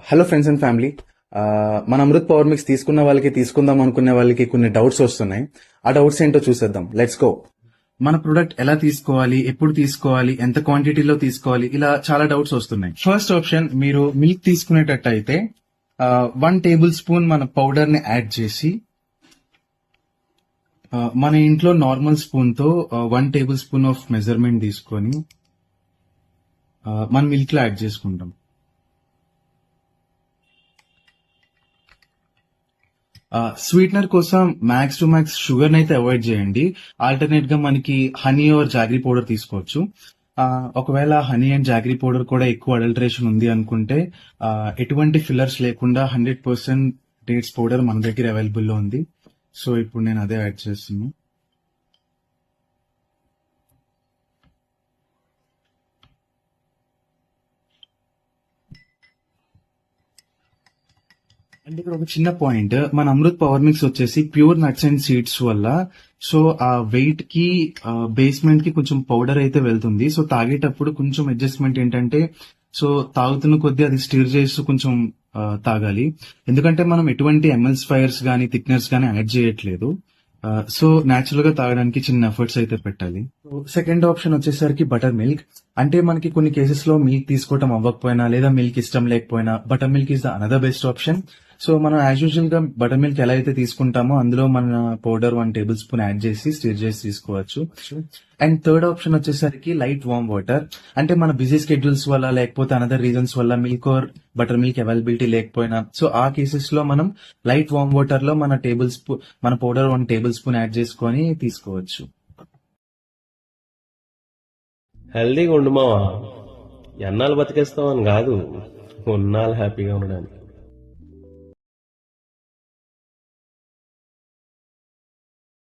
Hello friends and family. మన Amrit power mix తీసుకున్న వాళ్ళకి తీసుకుందాం అనుకునే వాళ్ళకి కొన్ని డౌట్స్ వస్తున్నాయి. ఆ డౌట్స్ ఏంటో చూసేద్దాం. Let's go. మన ప్రొడక్ట్ ఎలా తీసుకోవాలి, ఎప్పుడు తీసుకోవాలి, ఎంత క్వాంటిటీలో తీసుకోవాలి, ఇలా చాలా డౌట్స్ వస్తున్నాయి. ఫస్ట్ ఆప్షన్, మీరు మిల్క్ తీసుకునేటట్టు అయితే 1 టేబుల్ స్పూన్ మన పౌడర్ ని యాడ్ చేసి మన ఇంట్లో నార్మల్ స్పూన్ తో 1 టేబుల్ స్పూన్ ఆఫ్ మెజర్మెంట్ తీసుకొని మన మిల్క్ లో యాడ్ చేసుకుంటాం. స్వీట్నర్ కోసం మ్యాక్స్ టు మ్యాక్స్ షుగర్ అయితే అవాయిడ్ చేయండి. ఆల్టర్నేట్ గా మనకి హనీ ఆర్ జాగరీ పౌడర్ తీసుకోవచ్చు. ఒకవేళ హనీ అండ్ జాగరీ పౌడర్ కూడా ఎక్కువ అడల్టరేషన్ ఉంది అనుకుంటే ఎటువంటి ఫిల్లర్స్ లేకుండా 100% డేట్స్ పౌడర్ మన దగ్గర అవైలబుల్ లో ఉంది. సో ఇప్పుడు నేను అదే యాడ్ చేస్తున్నాను. అంటే ఇక్కడ ఒక చిన్న పాయింట్, మన అమృత్ పవర్ మిక్స్ వచ్చేసి ప్యూర్ నట్స్ అండ్ సీడ్స్ వల్ల సో ఆ వెయిట్ కి బేస్మెంట్ కి కొంచెం పౌడర్ అయితే వెళ్తుంది. సో తాగేటప్పుడు కొంచెం అడ్జస్ట్మెంట్ ఏంటంటే, సో తాగుతున్న కొద్దీ అది స్టిర్ చేస్తూ కొంచెం తాగాలి. ఎందుకంటే మనం ఎటువంటి ఎంఎల్సిఫైయర్స్ గానీ థిక్నర్స్ గానీ యాడ్ చేయట్లేదు. సో న్యాచురల్ గా తాగడానికి చిన్న ఎఫర్ట్స్ అయితే పెట్టాలి. సెకండ్ ఆప్షన్ వచ్చేసరికి బటర్ మిల్క్. అంటే మనకి కొన్ని కేసెస్ లో మిల్క్ తీసుకోవటం అవ్వకపోయినా లేదా మిల్క్ ఇష్టం లేకపోయినా butter milk is the another best option. So మనం యాజ్ యూజువల్ గా బటర్ మిల్క్ ఎలా అయితే తీసుకుంటామో అందులో మన పౌడర్ 1 టేబుల్ స్పూన్ యాడ్ చేసి స్టిర్ చేసి తీసుకోవచ్చు. అండ్ థర్డ్ ఆప్షన్ వచ్చేసరికి లైట్ వామ్ వాటర్. అంటే మన బిజీ స్కెడ్యూల్స్ వల్ల లేకపోతే అనదర్ రీజన్స్ వల్ల milk are butter milk availability లేకపోయినా సో ఆ కేసెస్ లో మనం లైట్ వామ్ వాటర్ లో మన పౌడర్ 1 టేబుల్ స్పూన్ యాడ్ చేసుకొని తీసుకోవచ్చు. హెల్దీగా ఉండు మావా. ఎన్నాళ్ళు బతికేస్తావని కాదు, ఉన్నాళ్ళు హ్యాపీగా ఉండడానికి.